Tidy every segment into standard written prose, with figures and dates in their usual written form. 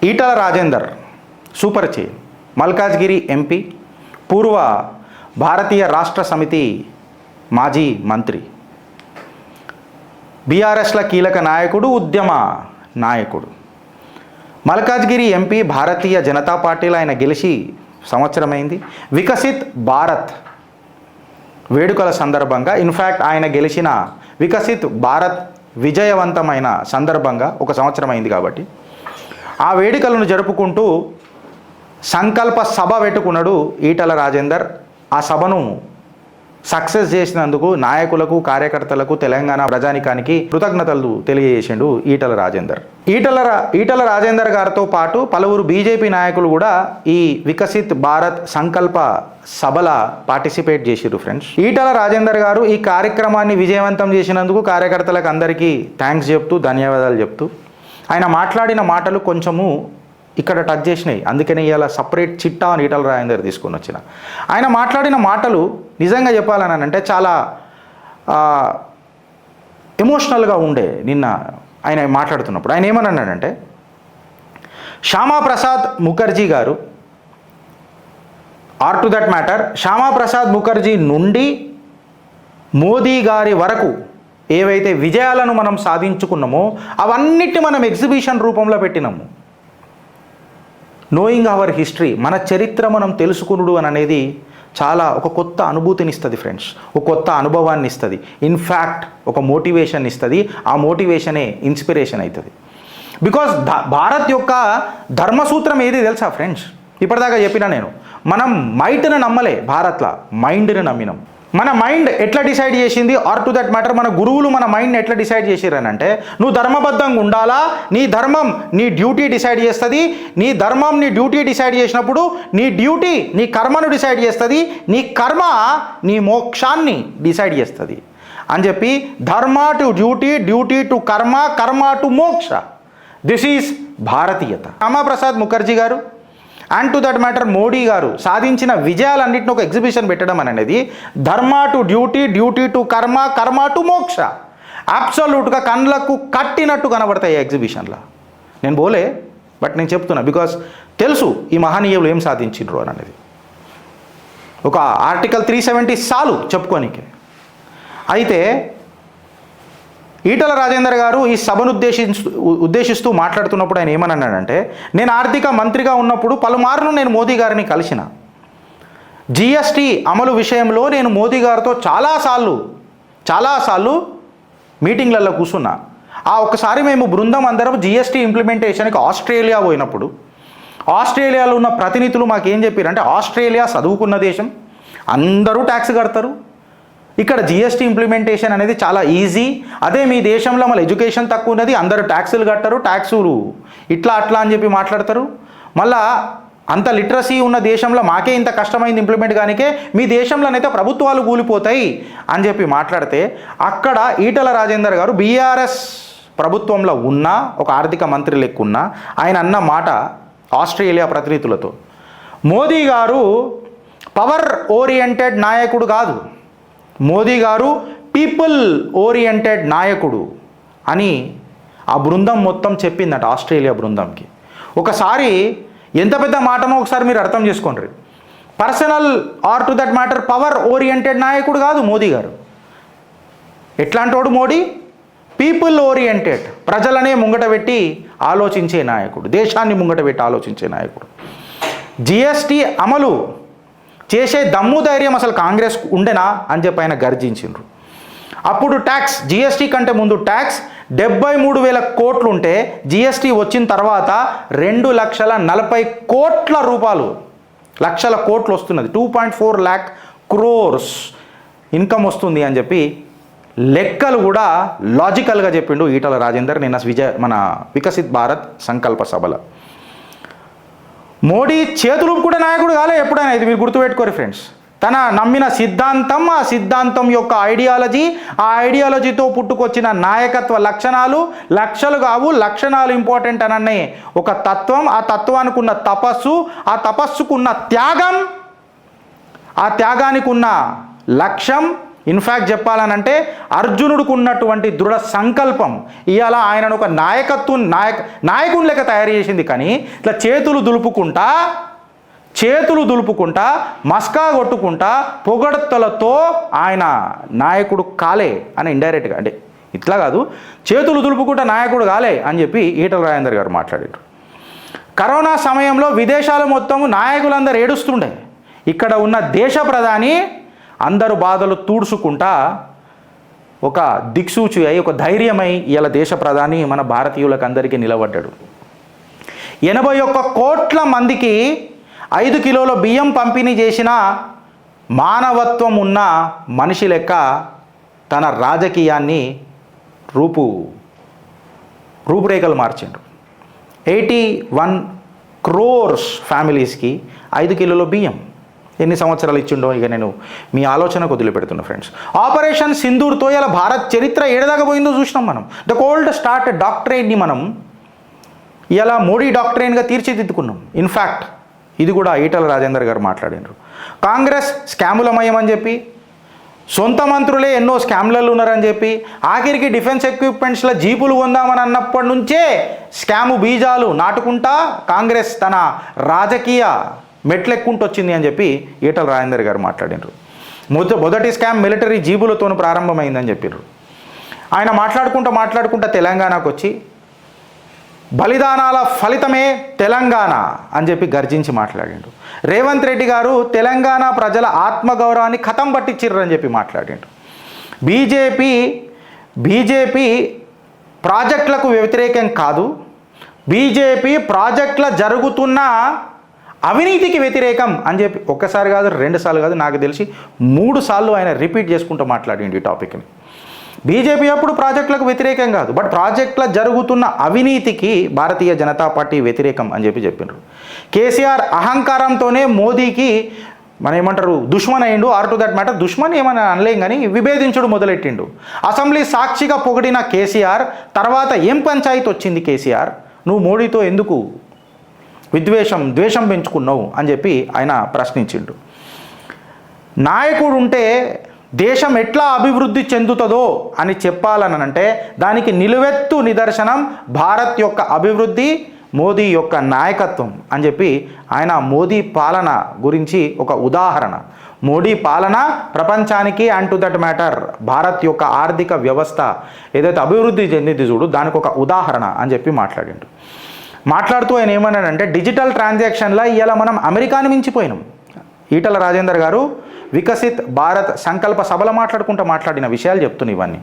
Etela Rajender super chain, Malkajgiri MP, పూర్వ భారతీయ రాష్ట్ర సమితి మాజీ మంత్రి, బీఆర్ఎస్ల కీలక నాయకుడు, ఉద్యమ నాయకుడు. మల్కాజ్గిరి ఎంపీ, భారతీయ జనతా పార్టీలో ఆయన గెలిచి సంవత్సరమైంది. వికసిత్ భారత్ వేడుకల సందర్భంగా, ఇన్ఫ్యాక్ట్ ఆయన గెలిచిన వికసిత్ భారత్ విజయవంతమైన సందర్భంగా ఒక సంవత్సరం అయింది కాబట్టి ఆ వేడుకలను జరుపుకుంటూ సంకల్ప సభ పెట్టుకున్నాడు ఈటల రాజేందర్. ఆ సభను సక్సెస్ చేసినందుకు నాయకులకు, కార్యకర్తలకు, తెలంగాణ ప్రజానికానికి కృతజ్ఞతలు తెలియజేసిండు ఈటల రాజేందర్. ఈటల రాజేందర్ గారితో పాటు పలువురు బీజేపీ నాయకులు కూడా ఈ వికసిత్ భారత్ సంకల్ప సభల పార్టిసిపేట్ చేసిర్రు ఫ్రెండ్స్. ఈటల రాజేందర్ గారు ఈ కార్యక్రమాన్ని విజయవంతం చేసినందుకు కార్యకర్తలకు అందరికీ థ్యాంక్స్ చెప్తూ, ధన్యవాదాలు చెప్తూ, ఆయన మాట్లాడిన మాటలు కొంచెము ఇక్కడ టచ్ చేసినాయి. అందుకని ఇలా సపరేట్ చిట్టా అని ఈటల రాజేందర్ తీసుకొని వచ్చిన. ఆయన మాట్లాడిన మాటలు నిజంగా చెప్పాలని అంటే చాలా ఎమోషనల్గా ఉండే. నిన్న ఆయన మాట్లాడుతున్నప్పుడు ఆయన ఏమన్నాడంటే, శ్యామాప్రసాద్ ముఖర్జీ గారు, or to that matter, Shyama Prasad Mukherjee నుండి మోదీ గారి వరకు ఏవైతే విజయాలను మనం సాధించుకున్నామో అవన్నిటిని మనం ఎగ్జిబిషన్ రూపంలో పెట్టినాము. నోయింగ్ అవర్ హిస్టరీ, మన చరిత్ర మనం తెలుసుకునుడు అని అనేది చాలా ఒక కొత్త అనుభూతిని ఇస్తుంది ఫ్రెండ్స్, ఒక కొత్త అనుభవాన్ని ఇస్తుంది, ఇన్ఫ్యాక్ట్ ఒక మోటివేషన్ ఇస్తుంది. ఆ మోటివేషనే ఇన్స్పిరేషన్ అవుతుంది. బికాజ్ భారత్ యొక్క ధర్మసూత్రం ఏది తెలుసా ఫ్రెండ్స్? ఇప్పటిదాకా చెప్పినా నేను, మనం మైట్ని నమ్మలే, భారత్లో మైండ్ని నమ్మినాం. మన మైండ్ ఎట్లా డిసైడ్ చేసింది, ఆర్ టు దట్ మ్యాటర్ మన గురువులు మన మైండ్ని ఎట్లా డిసైడ్ చేసిరనంటే, నువ్వు ధర్మబద్ధంగా ఉండాలా, నీ ధర్మం నీ డ్యూటీ డిసైడ్ చేస్తుంది, నీ ధర్మం నీ డ్యూటీ డిసైడ్ చేసినప్పుడు నీ డ్యూటీ నీ కర్మను డిసైడ్ చేస్తుంది, నీ కర్మ నీ మోక్షాన్ని డిసైడ్ చేస్తుంది అని చెప్పి, ధర్మ టు డ్యూటీ, డ్యూటీ టు కర్మ, కర్మ టు మోక్ష, దిస్ ఈజ్ భారతీయత. శ్యామాప్రసాద్ ముఖర్జీ గారు and to that matter Modi గారు సాధించిన విజయాలన్నింటిని ఒక ఎగ్జిబిషన్ పెట్టడం అనేది ధర్మ టు డ్యూటీ, డ్యూటీ టు కర్మ, కర్మ టు మోక్ష, అబ్సల్యూట్గా కళ్ళకు కట్టినట్టు కనబడతాయి ఈ ఎగ్జిబిషన్లో. నేను పోలే, బట్ నేను చెప్తున్నా బికాస్ తెలుసు ఈ మహనీయులు ఏం సాధించిండ్రు అనేది. ఒక ఆర్టికల్ 370 చాలు చెప్పుకోనికి. అయితే ఈటల రాజేందర్ గారు ఈ సభను ఉద్దేశిస్తూ మాట్లాడుతున్నప్పుడు ఆయన ఏమన్నాడంటే, నేను ఆర్థిక మంత్రిగా ఉన్నప్పుడు పలుమార్లు నేను మోదీ గారిని కలిసిన. జిఎస్టీ అమలు విషయంలో నేను మోదీ గారితో చాలాసార్లు మీటింగ్లలో కూర్చున్నా. ఒక్కసారి మేము బృందం అందరం జిఎస్టీ ఇంప్లిమెంటేషన్కి ఆస్ట్రేలియా పోయినప్పుడు ఆస్ట్రేలియాలో ఉన్న ప్రతినిధులు మాకేం చెప్పారంటే, ఆస్ట్రేలియా చదువుకున్న దేశం, అందరూ ట్యాక్స్ కడతారు, ఇక్కడ జిఎస్టీ ఇంప్లిమెంటేషన్ అనేది చాలా ఈజీ. అదే మీ దేశంలో మళ్ళీ ఎడ్యుకేషన్ తక్కువ ఉన్నది, అందరూ ట్యాక్సులు కట్టరు, ట్యాక్సులు ఇట్లా అట్లా అని చెప్పి మాట్లాడతారు. మళ్ళా అంత లిటరసీ ఉన్న దేశంలో మాకే ఇంత కష్టమైంది ఇంప్లిమెంట్ కానికే, మీ దేశంలోనైతే ప్రభుత్వాలు కూలిపోతాయి అని చెప్పి మాట్లాడితే, అక్కడ ఈటల రాజేందర్ గారు బీఆర్ఎస్ ప్రభుత్వంలో ఉన్న ఒక ఆర్థిక మంత్రి లెక్కున్న ఆయన అన్న మాట ఆస్ట్రేలియా ప్రతినిధులతో, మోదీ గారు పవర్ ఓరియంటెడ్ నాయకుడు కాదు, మోదీ గారు పీపుల్ ఓరియంటెడ్ నాయకుడు అని ఆ బృందం మొత్తం చెప్పిందట, ఆస్ట్రేలియా బృందంకి. ఒకసారి ఎంత పెద్ద మాటనో ఒకసారి మీరు అర్థం చేసుకోండి. Personal or to that matter power oriented నాయకుడు కాదు మోదీ గారు. ఎట్లాంటి వాడు మోడీ? పీపుల్ ఓరియంటెడ్, ప్రజలనే ముంగట పెట్టి ఆలోచించే నాయకుడు, దేశాన్ని ముంగట పెట్టి ఆలోచించే నాయకుడు. జిఎస్టీ అమలు చేసే దమ్ము ధైర్యం అసలు కాంగ్రెస్ ఉండేనా అని చెప్పి ఆయన గర్జించిండ్రు. అప్పుడు ట్యాక్స్, జిఎస్టీ కంటే ముందు ట్యాక్స్ 73,000 కోట్లు ఉంటే, జిఎస్టీ వచ్చిన తర్వాత 2,40,00,000 రూపాయలు, లక్షల కోట్లు వస్తున్నది, 2.4 lakh crores ఇన్కమ్ వస్తుంది అని చెప్పి లెక్కలు కూడా లాజికల్గా చెప్పిండు ఈటల రాజేందర్ నిన్న మన వికసిత్ భారత్ సంకల్ప సభలో. మోడీ చేతులు కూడా నాయకుడు కాలే ఎప్పుడైనా, ఇది మీరు గుర్తుపెట్టుకోరు ఫ్రెండ్స్. తన నమ్మిన సిద్ధాంతం, ఆ సిద్ధాంతం యొక్క ఐడియాలజీ, ఆ ఐడియాలజీతో పుట్టుకొచ్చిన నాయకత్వ లక్షణాలు, లక్షలు కావు లక్షణాలు ఇంపార్టెంట్ అననే ఒక తత్వం, ఆ తత్వానికి ఉన్న తపస్సు, ఆ తపస్సుకున్న త్యాగం, ఆ త్యాగానికి ఉన్న లక్ష్యం, ఇన్ఫ్యాక్ట్ చెప్పాలనంటే అర్జునుడికి ఉన్నటువంటి దృఢ సంకల్పం ఇవాళ ఆయనను ఒక నాయకుని లెక్క తయారు చేసింది. కానీ ఇట్లా చేతులు దులుపుకుంటా మస్కా కొట్టుకుంటా పొగడ్తలతో ఆయన నాయకుడు కాలే అని ఇండైరెక్ట్గా, అంటే ఇట్లా కాదు, చేతులు దులుపుకుంటా నాయకుడు కాలే అని చెప్పి ఈటల రాజేందర్ గారు మాట్లాడారు. కరోనా సమయంలో విదేశాలు మొత్తం నాయకులందరూ ఏడుస్తుండే, ఇక్కడ ఉన్న దేశ ప్రధాని అందరు బాధలు తూడ్చుకుంటా ఒక దిక్సూచి అయి ఒక ధైర్యమై ఇలా దేశ ప్రధాని మన భారతీయులకు అందరికీ నిలబడ్డాడు. 81 కోట్ల మందికి 5 కిలోల బియ్యం పంపిణీ చేసిన మానవత్వం ఉన్న మనిషి లెక్క తన రాజకీయాన్ని రూపురేఖలు మార్చిండు. 81 crores ఫ్యామిలీస్కి 5 కిలోల బియ్యం ఎన్ని సంవత్సరాలు ఇచ్చిండో ఇక నేను మీ ఆలోచనకు వదిలిపెడుతున్నా ఫ్రెండ్స్. ఆపరేషన్ సింధూర్తో ఇలా భారత్ చరిత్ర ఏడదాకా పోయిందో చూసినాం మనం. ద కోల్డ్ స్టార్ట్ డాక్టరేట్ని మనం ఇలా మోడీ డాక్టరేట్గా తీర్చిదిద్దుకున్నాం. ఇన్ఫ్యాక్ట్ ఇది కూడా ఈటల రాజేందర్ గారు మాట్లాడినారు. కాంగ్రెస్ స్కాములమయం అని చెప్పి, సొంత మంత్రులే ఎన్నో స్కామ్లలో ఉన్నారని చెప్పి, ఆఖరికి డిఫెన్స్ ఎక్విప్మెంట్స్లో జీపులు కొందామని అన్నప్పటి నుంచే స్కాము బీజాలు నాటుకుంటా కాంగ్రెస్ తన రాజకీయ మెట్లెక్కుంటూ వచ్చింది అని చెప్పి ఈటల రాజేందర్ గారు మాట్లాడినారు. మొదటి స్కామ్ మిలిటరీ జీబులతో ప్రారంభమైందని చెప్పారు. ఆయన మాట్లాడుకుంటూ తెలంగాణకు వచ్చి బలిదానాల ఫలితమే తెలంగాణ అని చెప్పి గర్జించి మాట్లాడిండు. రేవంత్ రెడ్డి గారు తెలంగాణ ప్రజల ఆత్మగౌరవాన్ని ఖతం పట్టించిర్రు అని చెప్పి మాట్లాడిండు. బీజేపీ ప్రాజెక్టులకు వ్యతిరేకం కాదు, బీజేపీ ప్రాజెక్టుల జరుగుతున్న అవినీతికి వ్యతిరేకం అని చెప్పి ఒక్కసారి కాదు, 2 సార్లు కాదు, నాకు తెలిసి 3 సార్లు ఆయన రిపీట్ చేసుకుంటూ మాట్లాడిండు ఈ టాపిక్ని. బీజేపీ అప్పుడు ప్రాజెక్టులకు వ్యతిరేకం కాదు, బట్ ప్రాజెక్టుల జరుగుతున్న అవినీతికి భారతీయ జనతా పార్టీ వ్యతిరేకం అని చెప్పినారు. కేసీఆర్ అహంకారంతోనే మోదీకి ఏమంటారు దుష్మన్ అయ్యిండు. Are to that matter Dushman ఏమని అనలేం కానీ విభేదించుడు మొదలెట్టిండు. అసెంబ్లీ సాక్షిగా పొగిడిన కేసీఆర్ తర్వాత ఏం పంచాయతీ వచ్చింది కేసీఆర్, నువ్వు మోడీతో ఎందుకు ద్వేషం పెంచుకున్నావు అని చెప్పి ఆయన ప్రశ్నించిండు. నాయకుడు ఉంటే దేశం ఎట్లా అభివృద్ధి చెందుతుందో అని చెప్పాలనంటే దానికి నిలువెత్తు నిదర్శనం భారత్ యొక్క అభివృద్ధి, మోదీ యొక్క నాయకత్వం అని చెప్పి ఆయన మోదీ పాలన గురించి ఒక ఉదాహరణ. మోడీ పాలన ప్రపంచానికి and to that matter Bharat యొక్క ఆర్థిక వ్యవస్థ ఏదైతే అభివృద్ధి చెందింది చూడు దానికి ఒక ఉదాహరణ అని చెప్పి మాట్లాడిండు. మాట్లాడుతూ ఆయన ఏమన్నాడంటే డిజిటల్ ట్రాన్సాక్షన్లో ఇవాళ మనం అమెరికాని మించిపోయినాం. ఈటల రాజేందర్ గారు వికసిత్ భారత్ సంకల్ప సభలో మాట్లాడిన విషయాలు చెప్తున్నాయి. ఇవన్నీ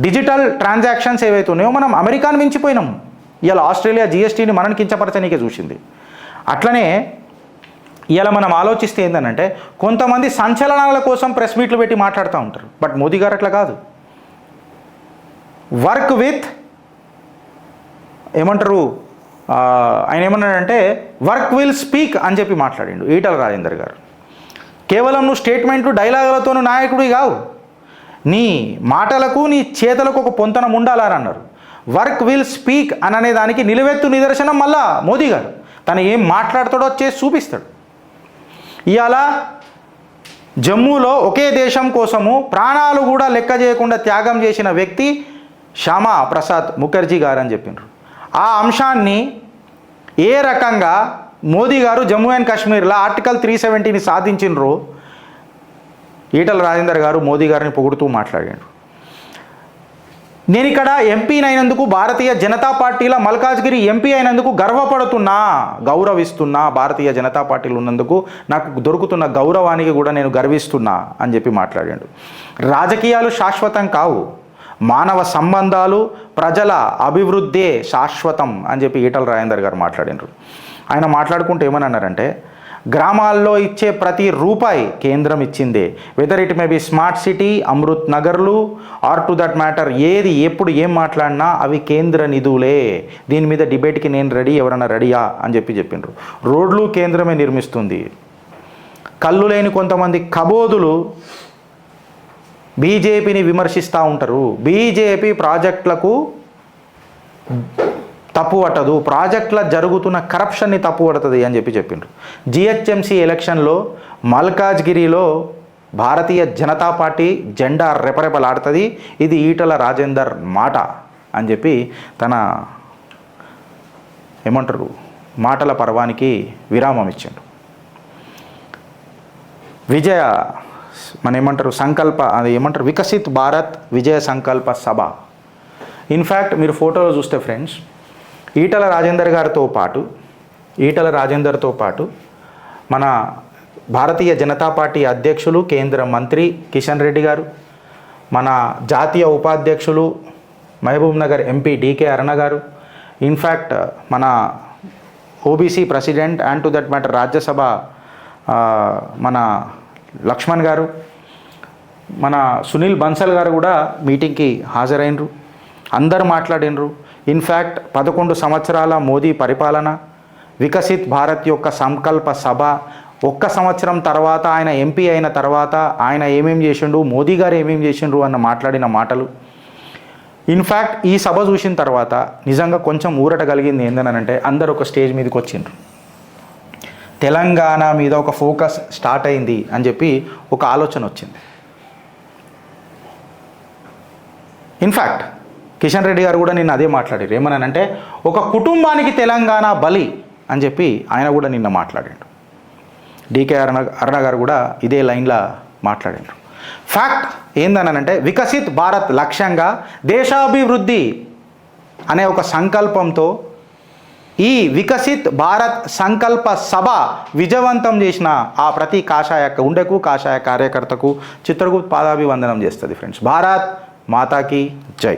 డిజిటల్ ట్రాన్సాక్షన్స్ ఏవైతే ఉన్నాయో మనం అమెరికాని మించిపోయినాం. ఇవాళ ఆస్ట్రేలియా జీఎస్టీని మనని కించపరచనీకే చూసింది. అట్లనే ఇవాళ మనం ఆలోచిస్తే ఏంటంటే కొంతమంది సంచలనాల కోసం ప్రెస్ మీట్లు పెట్టి మాట్లాడుతూ ఉంటారు, బట్ మోదీ గారు అట్లా కాదు. వర్క్ విత్ ఏమంటారు ఆయన ఏమన్నాడంటే వర్క్ విల్ స్పీక్ అని చెప్పి మాట్లాడిండు ఈటల రాజేందర్ గారు. కేవలం నువ్వు స్టేట్మెంట్లు డైలాగులతో నాయకుడి కావు, నీ మాటలకు నీ చేతలకు ఒక పొంతనం ఉండాలని అన్నారు. వర్క్ విల్ స్పీక్ అనే దానికి నిలువెత్తు నిదర్శనం మళ్ళా మోదీ గారు. తను ఏం మాట్లాడతాడో చేసి చూపిస్తాడు. ఇవాళ జమ్మూలో ఒకే దేశం కోసము ప్రాణాలు కూడా లెక్క చేయకుండా త్యాగం చేసిన వ్యక్తి శ్యామా ప్రసాద్ ముఖర్జీ గారు అని చెప్పినారు. ఆ అంశాన్ని ఏ రకంగా మోదీ గారు జమ్మూ అండ్ కాశ్మీర్లో ఆర్టికల్ 370ని సాధించినరో ఈటల రాజేందర్ గారు మోదీ గారిని పొగుడుతూ మాట్లాడాడు. నేను ఇక్కడ ఎంపీని అయినందుకు భారతీయ జనతా పార్టీలో మల్కాజ్గిరి ఎంపీ అయినందుకు గర్వపడుతున్నా, గౌరవిస్తున్నా, భారతీయ జనతా పార్టీలో ఉన్నందుకు నాకు దొరుకుతున్న గౌరవానికి కూడా నేను గర్విస్తున్నా అని చెప్పి మాట్లాడాడు. రాజకీయాలు శాశ్వతం కావు, మానవ సంబంధాలు ప్రజల అభివృద్ధే శాశ్వతం అని చెప్పి ఈటల రాజేందర్ గారు మాట్లాడినారు. ఆయన మాట్లాడుకుంటూ ఏమన్నారంటే గ్రామాల్లో ఇచ్చే ప్రతి రూపాయి కేంద్రం ఇచ్చిందే, whether it may be smart city, Amrut నగర్లు ఆర్ టు దట్ మ్యాటర్ ఏది ఎప్పుడు ఏం మాట్లాడినా అవి కేంద్ర నిధులే, దీని మీద డిబేట్కి నేను రెడీ, ఎవరైనా రెడీయా అని చెప్పిండ్రు. రోడ్లు కేంద్రమే నిర్మిస్తుంది. కళ్ళు లేని కొంతమంది కబోదులు బీజేపీని విమర్శిస్తూ ఉంటారు. బీజేపీ ప్రాజెక్టులకు తప్పు పట్టదు, ప్రాజెక్టుల జరుగుతున్న కరప్షన్ని తప్పు పడుతుంది అని చెప్పిండ్రు. జిహెచ్ఎంసీ ఎలక్షన్లో మల్కాజ్గిరిలో భారతీయ జనతా పార్టీ జెండా రెపరెపలాడుతుంది, ఇది ఈటల రాజేందర్ మాట అని చెప్పి తన ఏమంటారు మాటల పర్వానికి విరామం ఇచ్చిండు. విజయ మన ఏమంటారు సంకల్ప అది ఏమంటారు వికసిత్ భారత్ విజయ సంకల్ప సభ. ఇన్ఫ్యాక్ట్ మీరు ఫోటోలో చూస్తే ఫ్రెండ్స్, ఈటల రాజేందర్తో పాటు మన భారతీయ జనతా పార్టీ అధ్యక్షులు కేంద్ర మంత్రి కిషన్ రెడ్డి గారు, మన జాతీయ ఉపాధ్యక్షులు మహబూబ్ నగర్ ఎంపీ డికే అరుణ గారు, ఇన్ఫ్యాక్ట్ మన OBC president and to that matter Rajya Sabha మన లక్ష్మణ్ గారు, మన సునీల్ బన్సల్ గారు కూడా మీటింగ్కి హాజరైనరు. అందరూ మాట్లాడినరు. ఇన్ఫ్యాక్ట్ 11 సంవత్సరాల మోదీ పరిపాలన, వికసిత్ భారత్ యొక్క సంకల్ప సభ, 1 సంవత్సరం తర్వాత ఆయన ఎంపీ అయిన తర్వాత ఆయన ఏమేం చేసిండు, మోదీ గారు ఏమేం చేసిండ్రు అన్న మాట్లాడిన మాటలు. ఇన్ఫ్యాక్ట్ ఈ సభ చూసిన తర్వాత నిజంగా కొంచెం ఊరట కలిగింది. ఏందనంటే అందరు ఒక స్టేజ్ మీదకి వచ్చిండ్రు, తెలంగాణ మీద ఒక ఫోకస్ స్టార్ట్ అయింది అని చెప్పి ఒక ఆలోచన వచ్చింది. ఇన్ఫ్యాక్ట్ కిషన్ రెడ్డి గారు కూడా నిన్న అదే మాట్లాడారు. ఏమన్నానంటే ఒక కుటుంబానికి తెలంగాణ బలి అని చెప్పి ఆయన కూడా నిన్న మాట్లాడాడు. డికే అరుణ గారు కూడా ఇదే లైన్లో మాట్లాడారు. ఫ్యాక్ట్ ఏందనంటే వికసిత్ భారత్ లక్ష్యంగా దేశాభివృద్ధి అనే ఒక సంకల్పంతో ఈ వికసిత్ భారత్ సంకల్ప సభ విజయవంతం చేసిన ఆ ప్రతి కాషాయ గుండెకు కాషాయ కార్యకర్తకు చిత్రగుప్త పాదాభివందనం చేస్తుంది ఫ్రెండ్స్. భారత్ మాతాకి జై.